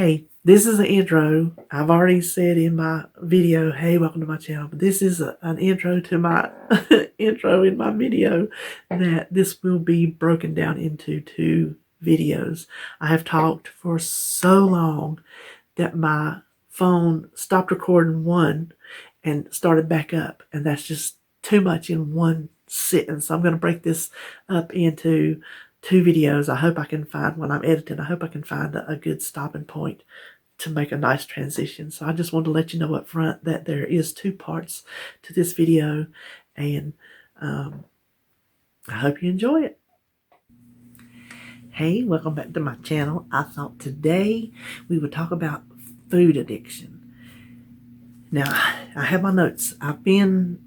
Hey, this is an intro. I've already said in my video, hey, welcome to my channel. But this is an intro to my intro in my video that this will be broken down into 2 videos. I have talked for so long that my phone stopped recording one and started back up. And that's just too much in one sitting. So I'm going to break this up into 2 videos. I hope I can find, when I'm editing, I hope I can find a good stopping point to make a nice transition. So I just wanted to let you know up front that there is 2 parts to this video, and I hope you enjoy it. Hey, welcome back to my channel. I thought today we would talk about food addiction. Now, I have my notes. I've been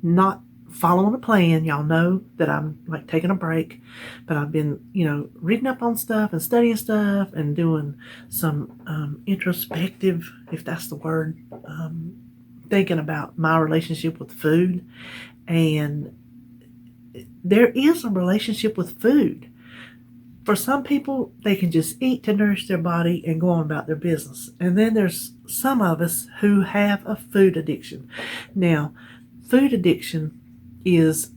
not following a plan. Y'all know that I'm like taking a break, but I've been, reading up on stuff and studying stuff and doing some introspective, if that's the word, thinking about my relationship with food. And there is a relationship with food. For some people, they can just eat to nourish their body and go on about their business. And then there's some of us who have a food addiction. Now, food addiction is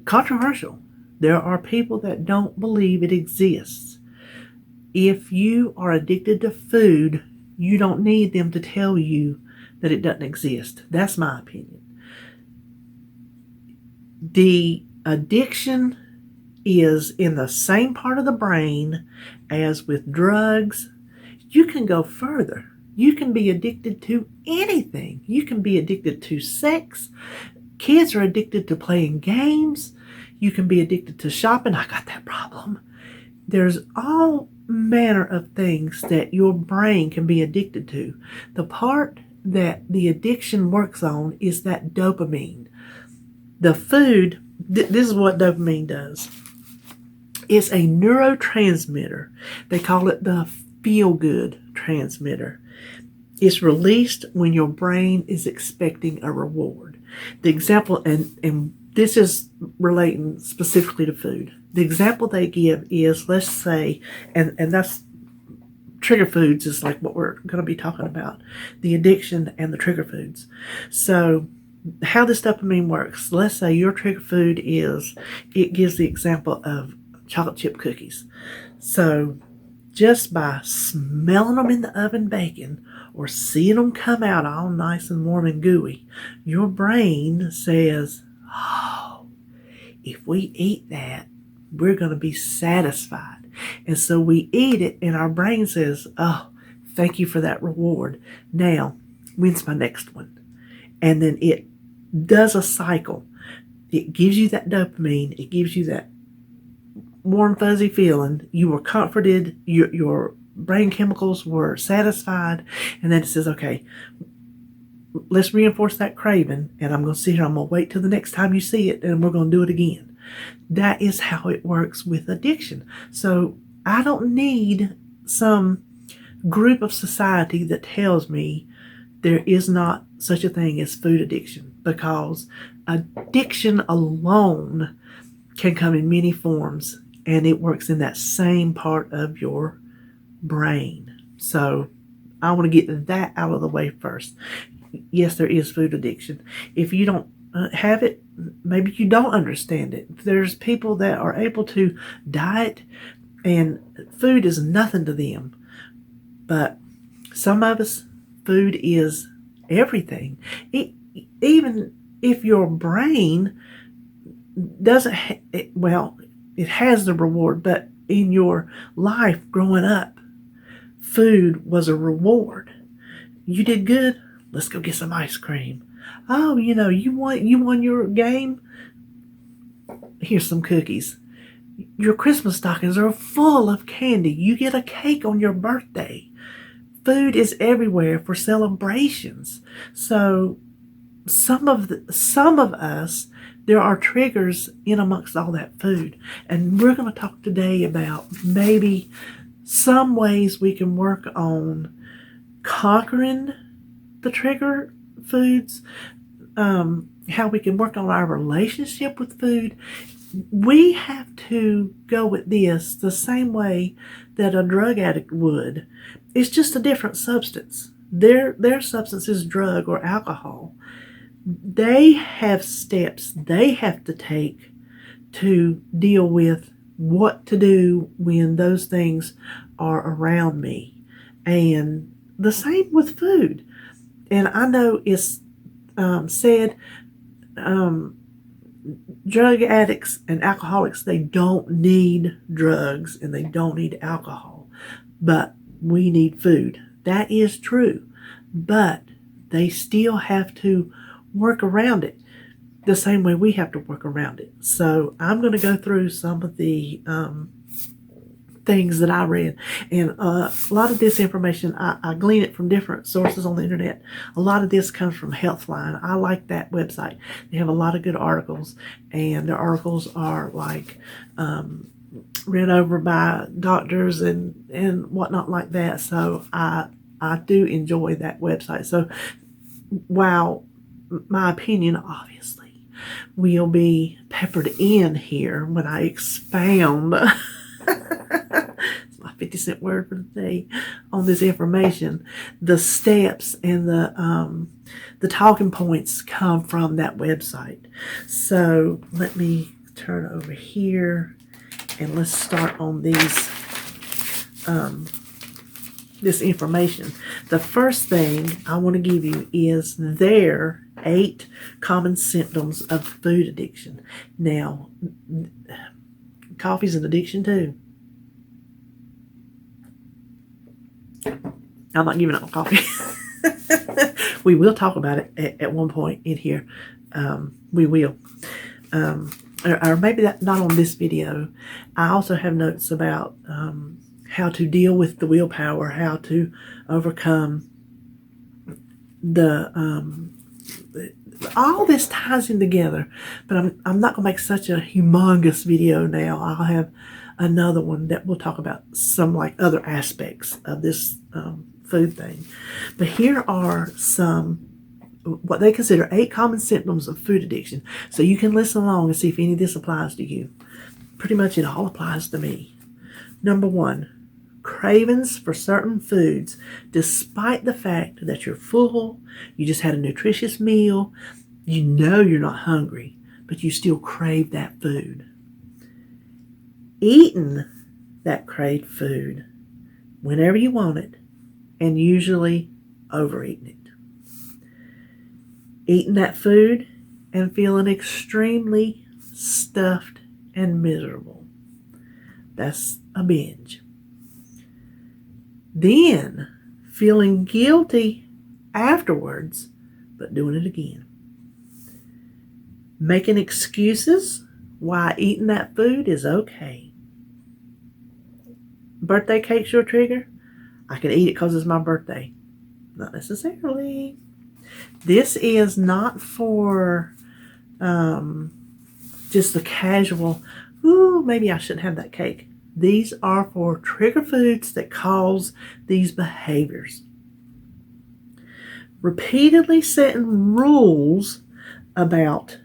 controversial. There are people that don't believe it exists. If you are addicted to food, you don't need them to tell you that it doesn't exist. That's my opinion. The addiction is in the same part of the brain as with drugs. You can go further. You can be addicted to anything. You can be addicted to sex. Kids are addicted to playing games. You can be addicted to shopping. I got that problem. There's all manner of things that your brain can be addicted to. The part that the addiction works on is that dopamine. The food, this is what dopamine does. It's a neurotransmitter. They call it the feel-good transmitter. It's released when your brain is expecting a reward. The example, and this is relating specifically to food. The example they give is, let's say, and that's trigger foods is like what we're going to be talking about, the addiction and the trigger foods. So how this dopamine works, let's say your trigger food is, it gives the example of chocolate chip cookies. So just by smelling them in the oven baking or seeing them come out all nice and warm and gooey, your brain says, oh, if we eat that, we're going to be satisfied. And so we eat it and our brain says, oh, thank you for that reward. Now, when's my next one? And then it does a cycle. It gives you that dopamine. It gives you that warm, fuzzy feeling. You were comforted. Your brain chemicals were satisfied. And then it says, okay, let's reinforce that craving. And I'm going to sit here. I'm going to wait till the next time you see it. And we're going to do it again. That is how it works with addiction. So I don't need some group of society that tells me there is not such a thing as food addiction, because addiction alone can come in many forms, and it works in that same part of your brain. So I want to get that out of the way first. Yes, there is food addiction. If you don't have it, maybe you don't understand it. There's people that are able to diet and food is nothing to them. But some of us, food is everything. Even if your brain doesn't, it has the reward, but in your life growing up, food was a reward. You did good, let's go get some ice cream. Oh, you won your game, here's some cookies. Your Christmas stockings are full of candy. You get a cake on your birthday. Food is everywhere for celebrations. So some of us, there are triggers in amongst all that food. And we're going to talk today about maybe some ways we can work on conquering the trigger foods, how we can work on our relationship with food. We have to go with this the same way that a drug addict would. It's just a different substance. Their substance is drug or alcohol. They have steps they have to take to deal with what to do when those things are around me. And the same with food. And I know it's said drug addicts and alcoholics, they don't need drugs and they don't need alcohol, but we need food. That is true, but they still have to work around it the same way we have to work around it. So I'm going to go through some of the things that I read, and a lot of this information I glean it from different sources on the internet. A lot of this comes from Healthline. I like that website. They have a lot of good articles, and their articles are like read over by doctors and whatnot like that. So I do enjoy that website. So while my opinion obviously will be peppered in here when I expound it's my 50-cent word for the day on this information, the steps and the talking points come from that website. So let me turn over here and let's start on these this information. The first thing I want to give you is their 8 common symptoms of food addiction. Now, coffee's an addiction too. I'm not giving up on coffee. We will talk about it at one point in here. We will. Or maybe that not on this video. I also have notes about how to deal with the willpower, how to overcome the all this ties in together. But I'm not gonna make such a humongous video now. I'll have another one that will talk about some like other aspects of this food thing. But here are some what they consider 8 common symptoms of food addiction. So you can listen along and see if any of this applies to you. Pretty much it all applies to me. Number 1, cravings for certain foods, despite the fact that you're full, you just had a nutritious meal, you know you're not hungry, but you still crave that food. Eating that craved food whenever you want it, and usually overeating it. Eating that food and feeling extremely stuffed and miserable. That's a binge. Then feeling guilty afterwards, but doing it again. Making excuses why eating that food is okay. Birthday cake's your trigger? I can eat it because it's my birthday. Not necessarily. This is not for just the casual, ooh, maybe I shouldn't have that cake. These are for trigger foods that cause these behaviors. Repeatedly setting rules about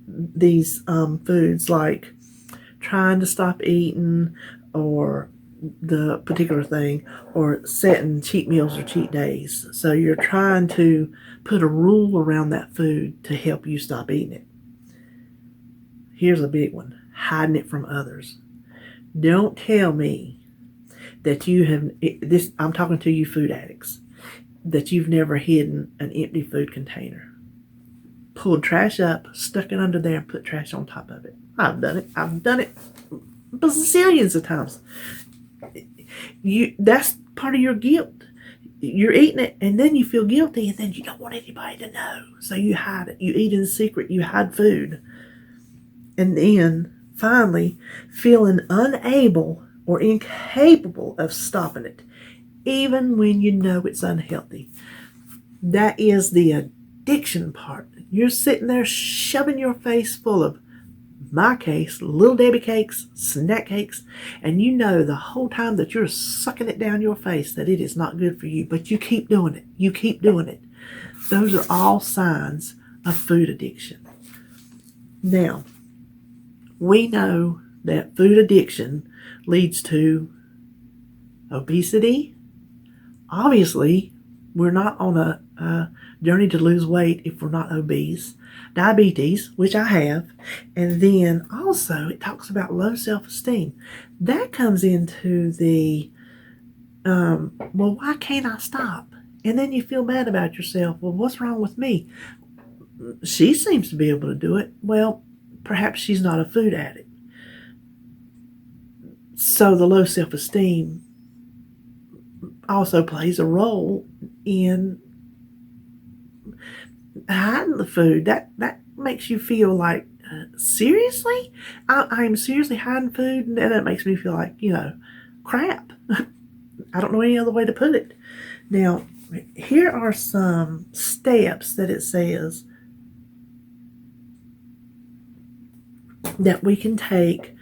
these foods, like trying to stop eating or the particular thing, or setting cheat meals or cheat days. So you're trying to put a rule around that food to help you stop eating it. Here's a big one: hiding it from others. Don't tell me that you have this. I'm talking to you food addicts, that you've never hidden an empty food container, pulled trash up, stuck it under there, and put trash on top of it. I've done it. I've done it bazillions of times. That's part of your guilt. You're eating it and then you feel guilty and then you don't want anybody to know. So you hide it. You eat in secret. You hide food. And then finally feeling unable or incapable of stopping it, even when you know it's unhealthy. That is the addiction part. You're sitting there shoving your face full of, my case, Little Debbie cakes, snack cakes, and you know the whole time that you're sucking it down your face that it is not good for you, but you keep doing it. You keep doing it. Those are all signs of food addiction. Now, we know that food addiction leads to obesity, Obviously, we're not on a journey to lose weight if we're not obese. Diabetes, which I have, and then also it talks about low self-esteem. That comes into the, well, why can't I stop? And then you feel bad about yourself. Well, what's wrong with me? She seems to be able to do it. Well, perhaps she's not a food addict. So the low self-esteem also plays a role in hiding the food. That makes you feel like, seriously? I'm seriously hiding food? And that makes me feel like, crap. I don't know any other way to put it. Now, here are some steps that it says that we can take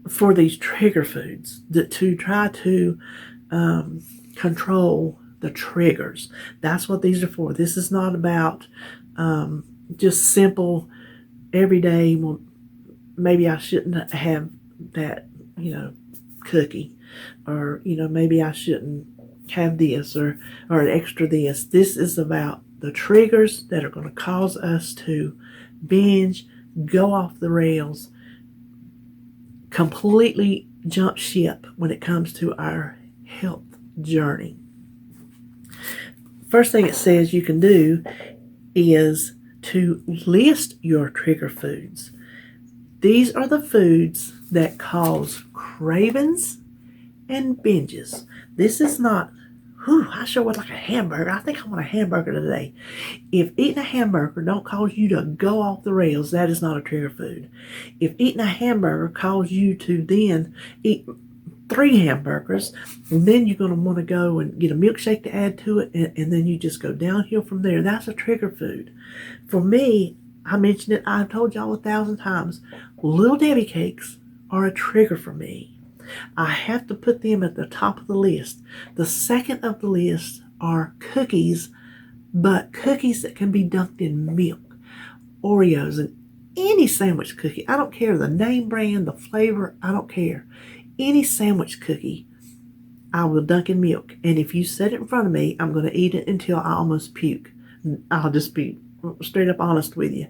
for these trigger foods to try to control the triggers. That's what these are for. This is not about just simple everyday, well, maybe I shouldn't have that, cookie, or, maybe I shouldn't have this or an extra this. This is about the triggers that are going to cause us to binge, go off the rails, completely jump ship when it comes to our health journey. First thing it says you can do is to list your trigger foods. These are the foods that cause cravings and binges. This is not, I sure would like a hamburger. I think I want a hamburger today. If eating a hamburger don't cause you to go off the rails, that is not a trigger food. If eating a hamburger causes you to then eat 3 hamburgers, and then you're going to want to go and get a milkshake to add to it, and then you just go downhill from there, that's a trigger food. For me, I mentioned it, I've told y'all 1,000 times, Little Debbie cakes are a trigger for me. I have to put them at the top of the list. The second of the list are cookies, but cookies that can be dunked in milk. Oreos and any sandwich cookie. I don't care the name brand, the flavor, I don't care. Any sandwich cookie, I will dunk in milk. And if you set it in front of me, I'm going to eat it until I almost puke. I'll just be straight up honest with you.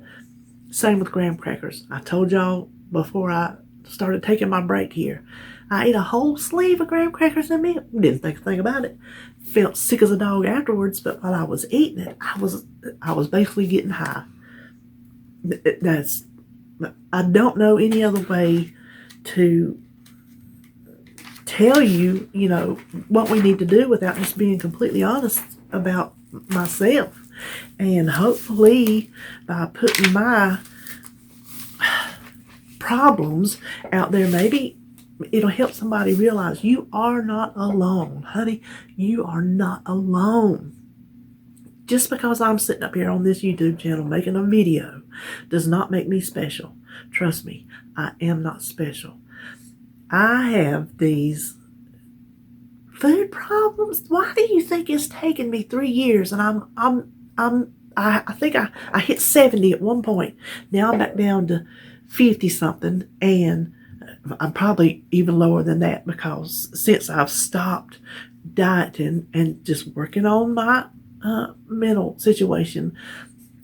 Same with graham crackers. I told y'all before I started taking my break here, I ate a whole sleeve of graham crackers and milk. Didn't think a thing about it. Felt sick as a dog afterwards, but while I was eating it, I was basically getting high. I don't know any other way to tell you, what we need to do without just being completely honest about myself. And hopefully by putting my problems out there, maybe it'll help somebody realize you are not alone. Honey, you are not alone. Just because I'm sitting up here on this YouTube channel making a video does not make me special. Trust me, I am not special. I have these food problems. Why do you think it's taken me 3 years? And I think I hit 70 at one point. Now I'm back down to 50 something, and I'm probably even lower than that, because since I've stopped dieting and just working on my mental situation,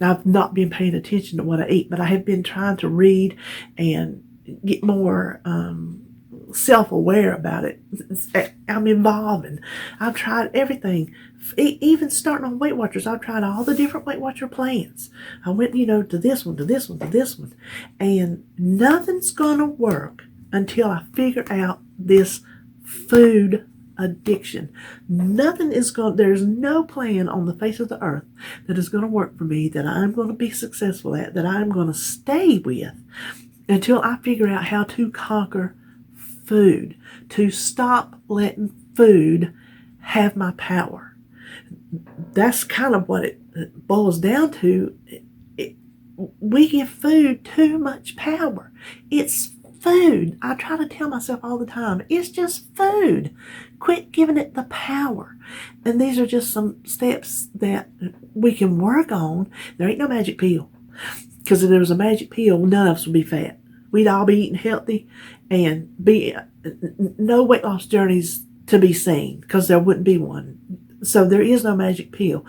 I've not been paying attention to what I eat, but I have been trying to read and get more self-aware about it. I'm evolving. I've tried everything, even starting on Weight Watchers. I've tried all the different Weight Watcher plans. I went, to this one, to this one, to this one, and nothing's gonna work until I figure out this food addiction. There's no plan on the face of the earth that is going to work for me, that I'm going to be successful at, that I'm going to stay with, until I figure out how to conquer food, to stop letting food have my power. That's kind of what it boils down to. We give food too much power. It's food. I try to tell myself all the time, it's just food. Quit giving it the power. And these are just some steps that we can work on. There ain't no magic pill, because if there was a magic pill, none of us would be fat. We'd all be eating healthy and be no weight loss journeys to be seen, because there wouldn't be one. So there is no magic pill.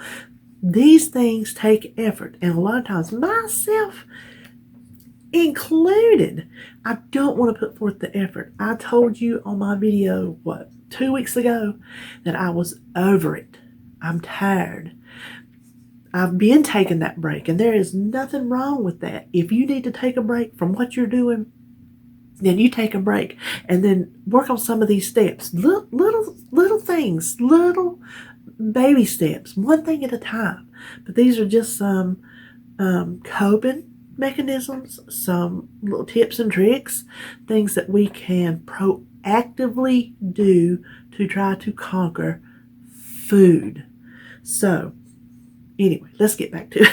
These things take effort, and a lot of times, myself included, I don't want to put forth the effort. I told you on my video, 2 weeks ago, that I was over it. I'm tired. I've been taking that break, and there is nothing wrong with that. If you need to take a break from what you're doing, then you take a break and then work on some of these steps. Little things, little baby steps, one thing at a time. But these are just some coping mechanisms, some little tips and tricks, things that we can proactively do to try to conquer food. So, anyway, let's get back to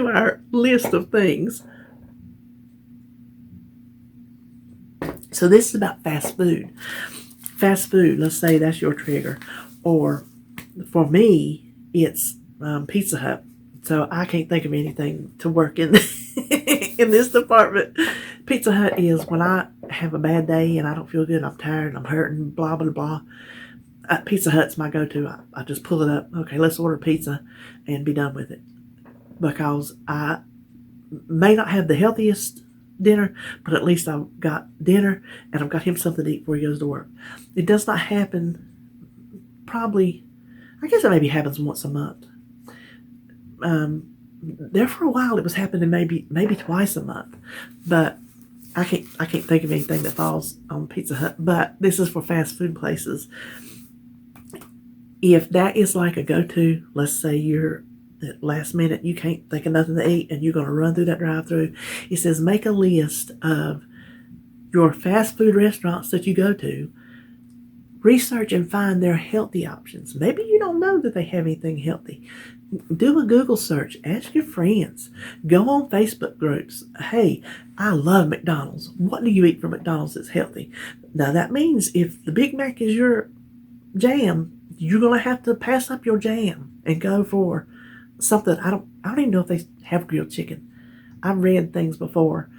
our list of things. So this is about fast food. Fast food, let's say that's your trigger. Or for me, it's Pizza Hut. So I can't think of anything to work in in this department. Pizza Hut is when I have a bad day and I don't feel good, I'm tired, I'm hurting, blah, blah, blah. Pizza Hut's my go-to. I just pull it up. Okay, let's order pizza and be done with it. Because I may not have the healthiest dinner, but at least I've got dinner and I've got him something to eat before he goes to work. It does not happen probably, I guess it maybe happens once a month. There for a while it was happening maybe twice a month, but I can't think of anything that falls on Pizza Hut. But this is for fast food places. If that is like a go-to, let's say you're at last minute, you can't think of nothing to eat and you're going to run through that drive-through. It says make a list of your fast food restaurants that you go to. Research and find their healthy options. Maybe you don't know that they have anything healthy. Do a Google search. Ask your friends. Go on Facebook groups. Hey, I love McDonald's. What do you eat from McDonald's that's healthy? Now that means if the Big Mac is your jam, you're going to have to pass up your jam and go for something. I don't even know if they have grilled chicken. I've read things before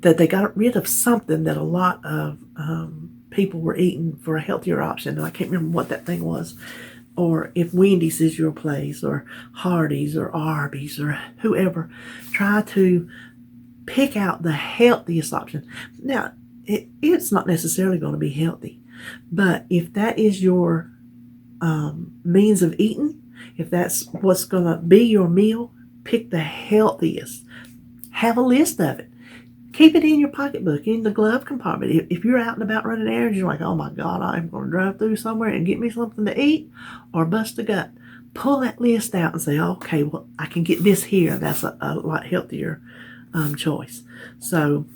that they got rid of something that a lot of people were eating for a healthier option. And I can't remember what that thing was. Or if Wendy's is your place, or Hardee's or Arby's or whoever, try to pick out the healthiest option. Now, it's not necessarily going to be healthy, but if that is your means of eating, if that's what's going to be your meal, pick the healthiest. Have a list of it. Keep it in your pocketbook, in the glove compartment. If you're out and about running errands, you're like, oh my God, I'm going to drive through somewhere and get me something to eat or bust a gut. Pull that list out and say, okay, well, I can get this here. That's a lot healthier choice. So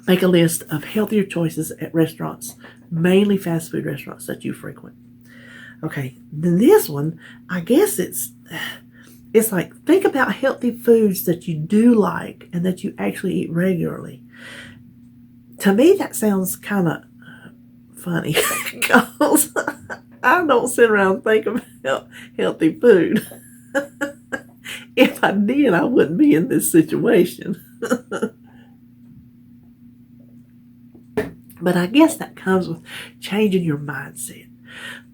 make a list of healthier choices at restaurants, mainly fast food restaurants that you frequent. Okay, then this one, I guess it's like, think about healthy foods that you do like and that you actually eat regularly. To me, that sounds kind of funny because I don't sit around and think about healthy food. If I did, I wouldn't be in this situation. But I guess that comes with changing your mindset.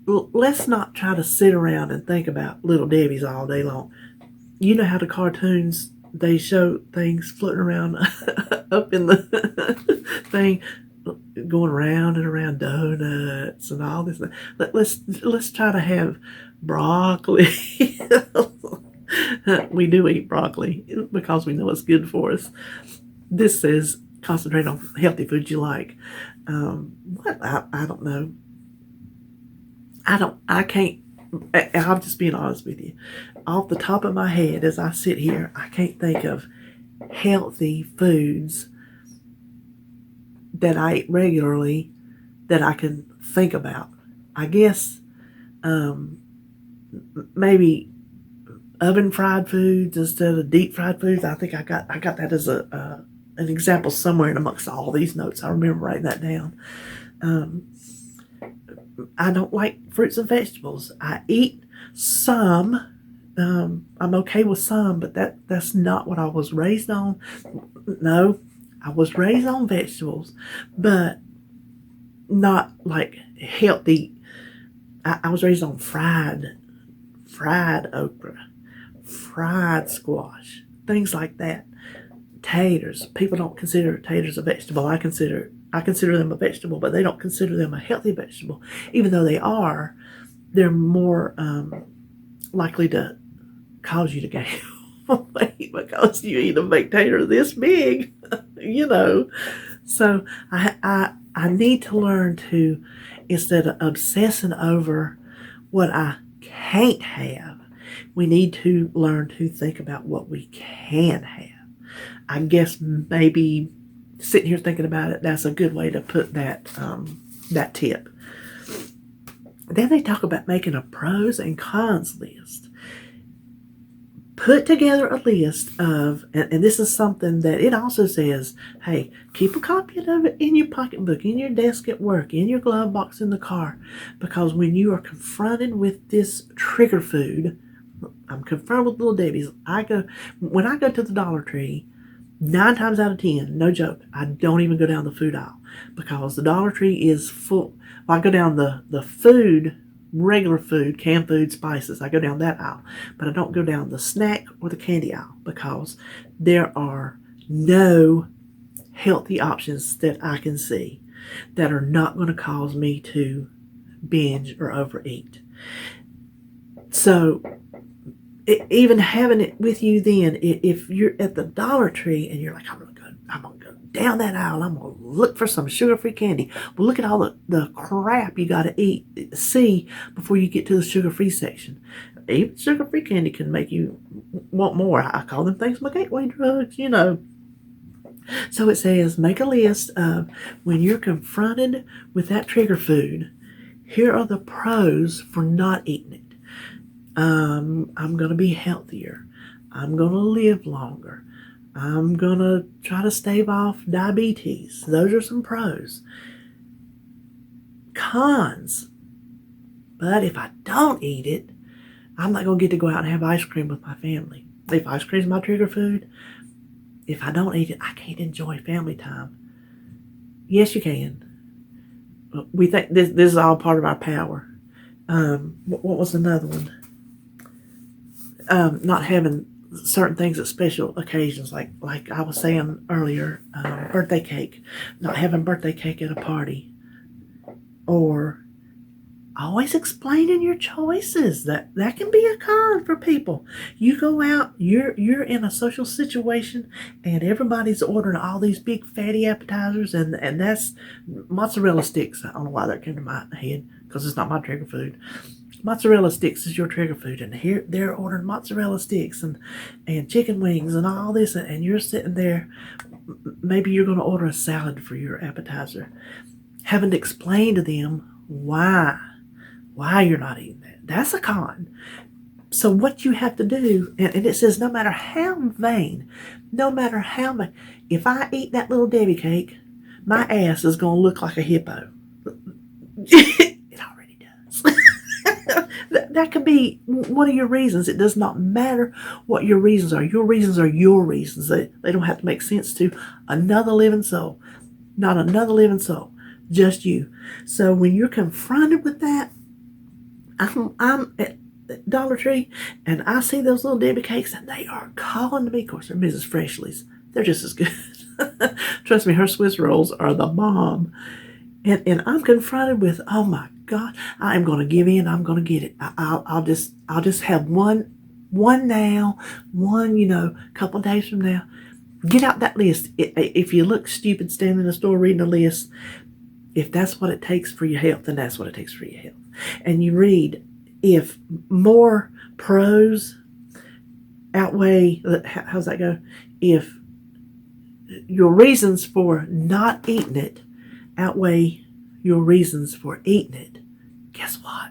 Let's not try to sit around and think about Little Debbie's all day long. You know how the cartoons, they show things floating around up in the thing, going around and around, donuts and all this. Let's try to have broccoli. We do eat broccoli because we know it's good for us. This says concentrate on healthy foods you like. I don't know. I'm just being honest with you. Off the top of my head, as I sit here, I can't think of healthy foods that I eat regularly that I can think about. I guess maybe oven fried foods instead of deep fried foods. I think I got that as an example somewhere in amongst all these notes. I remember writing that down. I don't like fruits and vegetables. I eat some. I'm okay with some, but that's not what I was raised on. No, I was raised on vegetables, but not like healthy. I was raised on fried okra, fried squash, things like that. Taters. People don't consider taters a vegetable. I consider them a vegetable, but they don't consider them a healthy vegetable, even though they are. They're more likely to cause you to gain weight because you eat a baked tater this big, you know. So I need to learn to, instead of obsessing over what I can't have, we need to learn to think about what we can have. I guess maybe sitting here thinking about it, that's a good way to put that tip. Then they talk about making a pros and cons list. Put together a list of, and this is something that it also says, hey, keep a copy of it in your pocketbook, in your desk at work, in your glove box in the car, because when you are confronted with this trigger food, I'm confronted with Little Debbie's. When I go to the Dollar Tree, 9 times out of 10, no joke, I don't even go down the food aisle because the Dollar Tree is full. I go down the food, regular food, canned food, spices. I go down that aisle, but I don't go down the snack or the candy aisle because there are no healthy options that I can see that are not going to cause me to binge or overeat. So even having it with you then, if you're at the Dollar Tree and you're like, I'm going to go down that aisle, I'm going to look for some sugar-free candy. Well, look at all the crap you got to see before you get to the sugar-free section. Even sugar-free candy can make you want more. I call them things my gateway drugs, you know. So it says, make a list of when you're confronted with that trigger food, here are the pros for not eating it. I'm going to be healthier. I'm going to live longer. I'm going to try to stave off diabetes. Those are some pros. Cons. But if I don't eat it, I'm not going to get to go out and have ice cream with my family. If ice cream is my trigger food, if I don't eat it, I can't enjoy family time. Yes, you can. We think this is all part of our power. What was another one? Not having certain things at special occasions, like I was saying earlier, birthday cake, not having birthday cake at a party, or always explaining your choices. That can be a con for people. You go out, you're in a social situation, and everybody's ordering all these big fatty appetizers, and that's mozzarella sticks. I don't know why that came to my head because it's not my trigger food. Mozzarella sticks is your trigger food, and here they're ordering mozzarella sticks and chicken wings and all this, and you're sitting there. Maybe you're going to order a salad for your appetizer, having to explain to them why you're not eating that. That's a con. So what you have to do, and it says no matter how vain, no matter how much, if I eat that Little Debbie cake, my ass is going to look like a hippo. It already does. That could be one of your reasons. It does not matter what your reasons are. Your reasons are your reasons. They don't have to make sense to another living soul. Not another living soul. Just you. So when you're confronted with that, I'm at Dollar Tree and I see those Little Debbie cakes and they are calling to me. Of course, they're Mrs. Freshley's. They're just as good. Trust me, her Swiss rolls are the bomb. And I'm confronted with, oh my God, I am going to give in. I'm going to get it. I'll just have one now, one, couple of days from now. Get out that list. If you look stupid standing in the store reading a list, if that's what it takes for your health, then that's what it takes for your health. And you read, if more pros outweigh, how's that go? If your reasons for not eating it outweigh your reasons for eating it, guess what?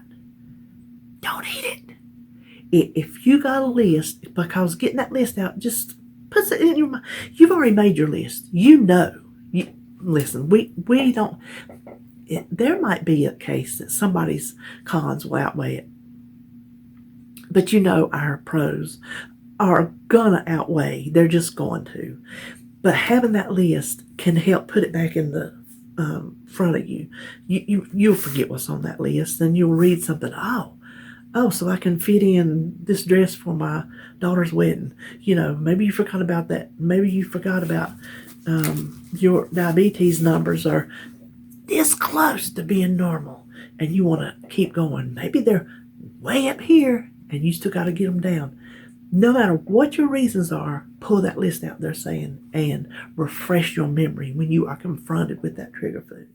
Don't eat it. If you got a list, because getting that list out just puts it in your mind. You've already made your list. Listen, we don't. There might be a case that somebody's cons will outweigh it, but our pros are gonna outweigh. They're just going to. But having that list can help put it back in the front of you. You'll forget what's on that list, and you'll read something. Oh, so I can fit in this dress for my daughter's wedding. Maybe you forgot about that. Maybe you forgot about your diabetes numbers are this close to being normal, and you want to keep going. Maybe they're way up here, and you still got to get them down. No matter what your reasons are, pull that list out there saying and refresh your memory when you are confronted with that trigger food.